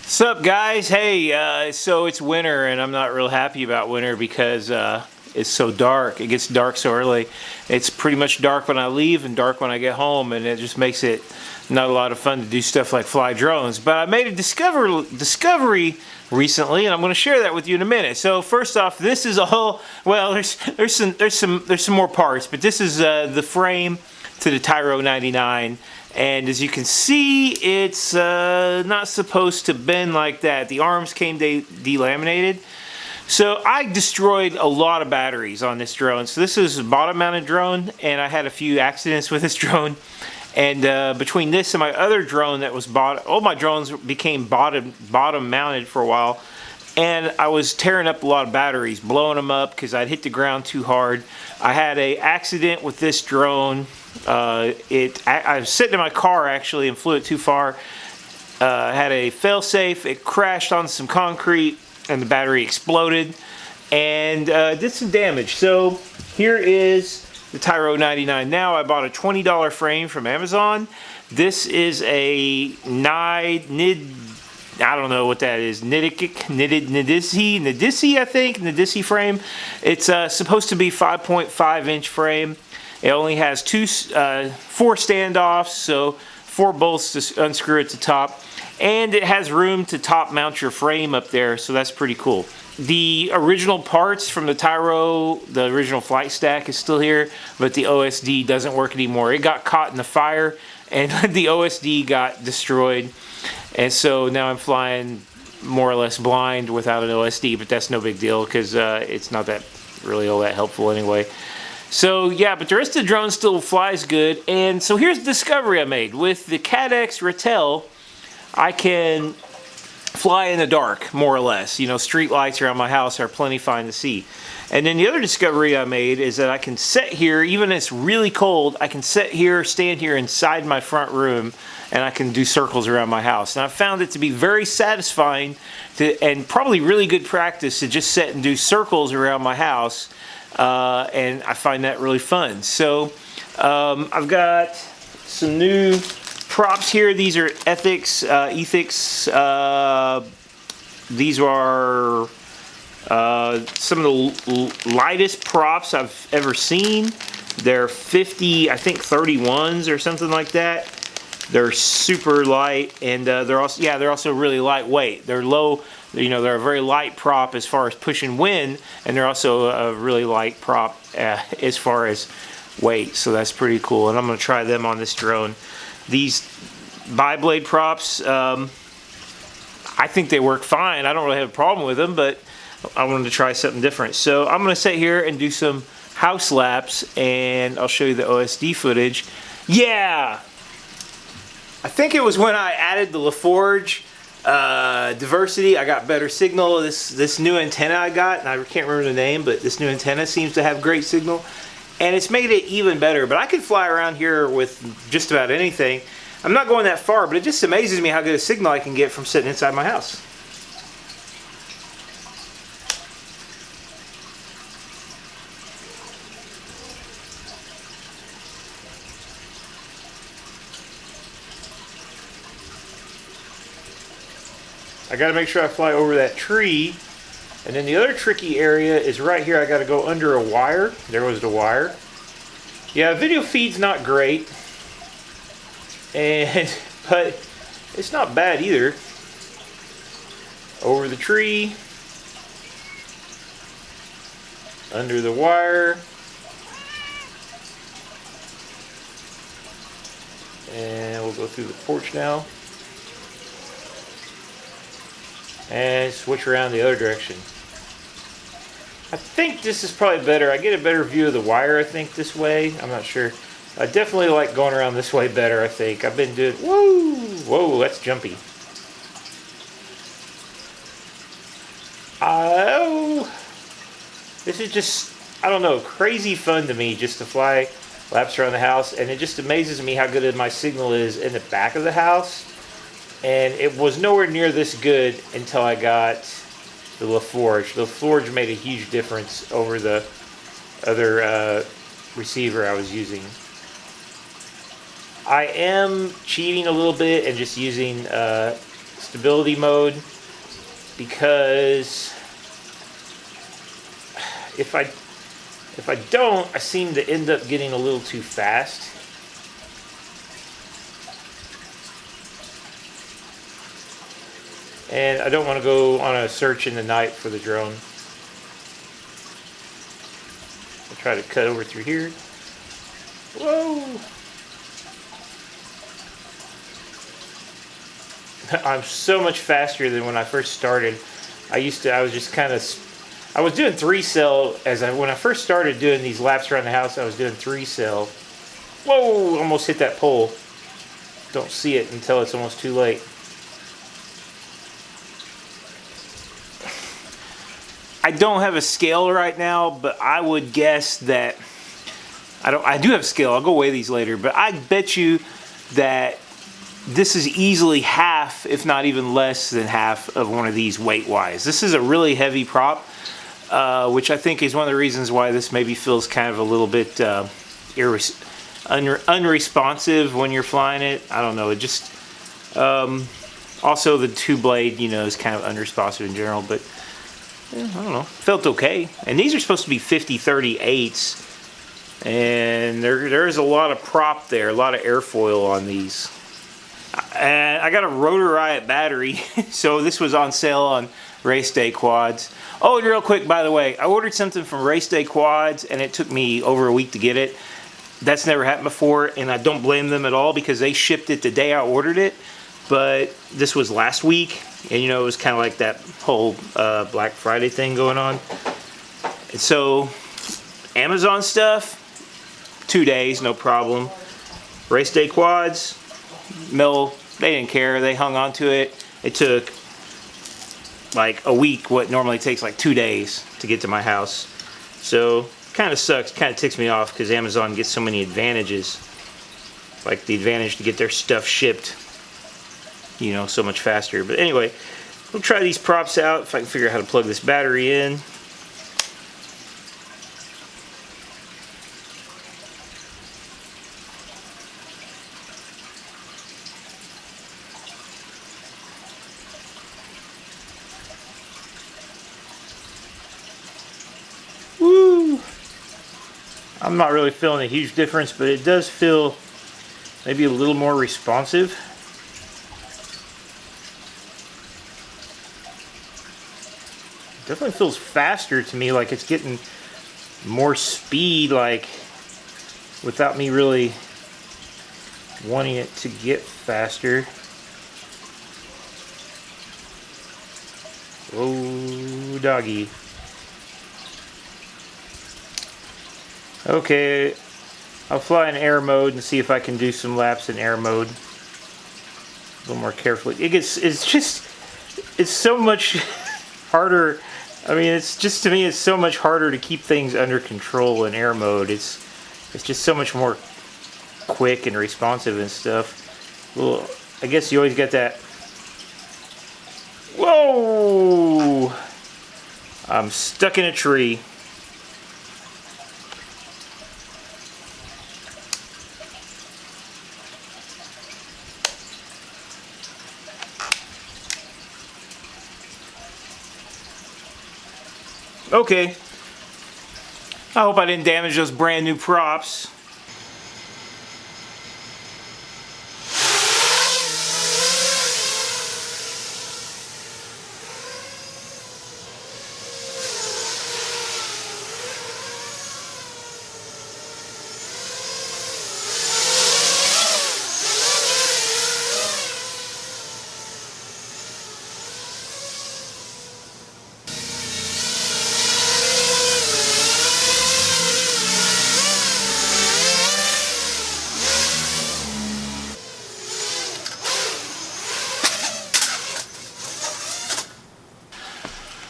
What's up, guys? Hey, so it's winter, and I'm not real happy about winter because it's so dark. It gets dark so early. It's pretty much dark when I leave and dark when I get home, and it just makes it not a lot of fun to do stuff like fly drones. But I made a discovery recently, and I'm going to share that with you in a minute. So first off, this is a whole, well, there's some more parts, but this is the frame to the Tyro 99. And as you can see, it's not supposed to bend like that. The arms came delaminated. So I destroyed a lot of batteries on this drone. So this is a bottom mounted drone, and I had a few accidents with this drone. And between this and my other drone that was all my drones became bottom mounted for a while. And I was tearing up a lot of batteries, blowing them up because I'd hit the ground too hard. I had an accident with this drone. I was sitting in my car actually and flew it too far. I had a fail-safe. It crashed on some concrete and the battery exploded and did some damage. So here is the Tyro 99. Now I bought a $20 frame from Amazon. This is a I don't know what that is. Nadisi, I think. Nadisi frame. It's supposed to be 5.5 inch frame. It only has 4 standoffs, so 4 bolts to unscrew at the top. And it has room to top mount your frame up there, so that's pretty cool. The original parts from the Tyro, the original flight stack is still here, but the OSD doesn't work anymore. It got caught in the fire, and the OSD got destroyed. And so now I'm flying more or less blind without an OSD, but that's no big deal because it's not that really all that helpful anyway. So yeah, but the rest of the drone still flies good. And so here's the discovery I made. With the Caddx Ratel, I can fly in the dark, more or less. You know, street lights around my house are plenty fine to see. And then the other discovery I made is that I can sit here, even if it's really cold, I can sit here, stand here inside my front room, and I can do circles around my house. And I found it to be very satisfying and probably really good practice to just sit and do circles around my house. And I find that really fun. So I've got some new props here. These are Ethix. These are some of the lightest props I've ever seen. They're 50, I think 31s or something like that. They're super light, and they're also really lightweight. They're low, you know, they're a very light prop as far as pushing wind, and they're also a really light prop as far as weight. So that's pretty cool, and I'm going to try them on this drone. These bi-blade props, I think they work fine. I don't really have a problem with them, but I wanted to try something different. So I'm going to sit here and do some house laps, and I'll show you the OSD footage. Yeah! I think it was when I added the LaForge Diversity, I got better signal. This new antenna I got, and I can't remember the name, but this new antenna seems to have great signal, and it's made it even better. But I can fly around here with just about anything. I'm not going that far, but it just amazes me how good a signal I can get from sitting inside my house. I got to make sure I fly over that tree. And then the other tricky area is right here. I got to go under a wire. There was the wire. Yeah, video feed's not great. But it's not bad either. Over the tree. Under the wire. And we'll go through the porch now. And switch around the other direction. I think this is probably better. I get a better view of the wire, I think, this way. I'm not sure. I definitely like going around this way better, I think. I've been doing... Whoa, that's jumpy. This is just, I don't know, crazy fun to me just to fly laps around the house. And it just amazes me how good my signal is in the back of the house. And it was nowhere near this good until I got the LaForge. The LaForge made a huge difference over the other receiver I was using. I am cheating a little bit and just using stability mode, because if I don't, I seem to end up getting a little too fast. And I don't want to go on a search in the night for the drone. I'll try to cut over through here. Whoa! I'm so much faster than when I first started. I was doing 3-cell when I first started doing these laps around the house. I was doing 3-cell. Whoa! Almost hit that pole. Don't see it until it's almost too late. I don't have a scale right now, but I would guess that I do have a scale. I'll go weigh these later, but I bet you that this is easily half, if not even less than half, of one of these weight-wise. This is a really heavy prop, which I think is one of the reasons why this maybe feels kind of a little bit unresponsive when you're flying it. I don't know. It just also the 2-blade, you know, is kind of unresponsive in general, but yeah, I don't know. Felt okay. And these are supposed to be 50-38s, and there is a lot of prop there, a lot of airfoil on these. And I got a Rotor Riot battery, so this was on sale on Race Day Quads. Oh, and real quick, by the way, I ordered something from Race Day Quads, and it took me over a week to get it. That's never happened before, and I don't blame them at all, because they shipped it the day I ordered it. But this was last week, and you know, it was kind of like that whole Black Friday thing going on. And so, Amazon stuff, 2 days, no problem. Race Day Quads, they didn't care. They hung on to it. It took like a week, what normally takes like 2 days to get to my house. So, kind of sucks, kind of ticks me off, because Amazon gets so many advantages. Like the advantage to get their stuff shipped, you know, so much faster. But anyway, we'll try these props out, if I can figure out how to plug this battery in. Woo! I'm not really feeling a huge difference, but it does feel maybe a little more responsive. Definitely feels faster to me, like it's getting more speed, like without me really wanting it to get faster. Oh, doggy. Okay, I'll fly in air mode and see if I can do some laps in air mode a little more carefully. It's so much harder. I mean, it's just, to me, it's so much harder to keep things under control in air mode. It's just so much more quick and responsive and stuff. Well, I guess you always get that. Whoa! I'm stuck in a tree. Okay, I hope I didn't damage those brand new props.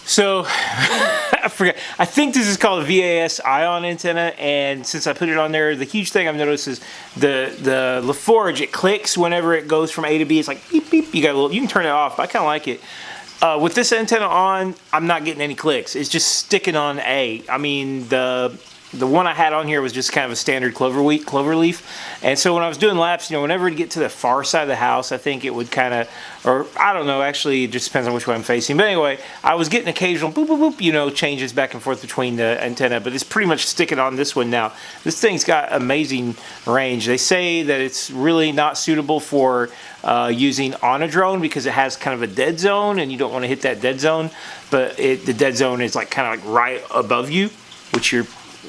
So, I forget. I think this is called a VAS ION antenna, and since I put it on there, the huge thing I've noticed is the LaForge, it clicks whenever it goes from A to B. It's like beep beep. You can turn it off, but I kind of like it. With this antenna on, I'm not getting any clicks. It's just sticking on A. I mean, the the one I had on here was just kind of a standard cloverleaf. And so when I was doing laps, you know, whenever it'd get to the far side of the house, I think it would kind of, or I don't know, actually it just depends on which way I'm facing. But anyway, I was getting occasional boop, boop, boop, you know, changes back and forth between the antenna, but it's pretty much sticking on this one now. This thing's got amazing range. They say that it's really not suitable for using on a drone because it has kind of a dead zone and you don't want to hit that dead zone, but the dead zone is like kind of like right above you, which you're,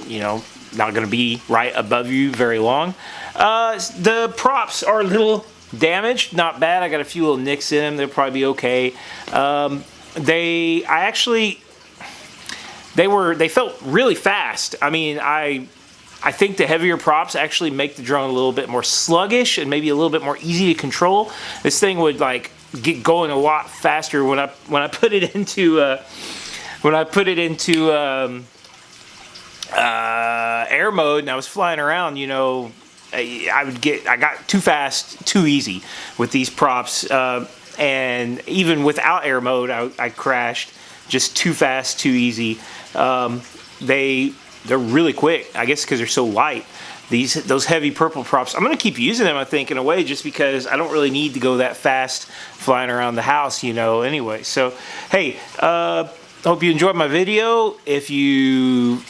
you know, not going to be right above you very long. The props are a little damaged, not bad. I got a few little nicks in them. They'll probably be okay. They felt really fast. I mean, I think the heavier props actually make the drone a little bit more sluggish and maybe a little bit more easy to control. This thing would like get going a lot faster when I put it into air mode and I was flying around, you know, I got too fast, too easy with these props, and even without air mode, I crashed just too fast, too easy. They're really quick, I guess because they're so light. Those heavy purple props, I'm gonna keep using them, I think, in a way, just because I don't really need to go that fast flying around the house, you know, anyway. So, hey, hope you enjoyed my video. If you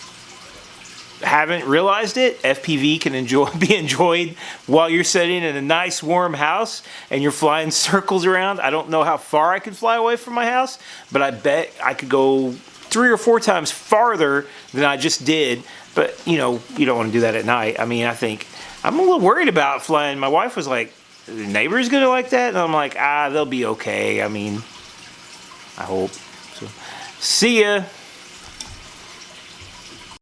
haven't realized it, FPV can be enjoyed while you're sitting in a nice warm house and you're flying circles around. I don't know how far I could fly away from my house, but I bet I could go 3 or 4 times farther than I just did. But you know, you don't want to do that at night. I mean, I think I'm a little worried about flying. My wife was like, "The neighbor's gonna like that," and I'm like, they'll be okay. I mean, I hope. So, see ya.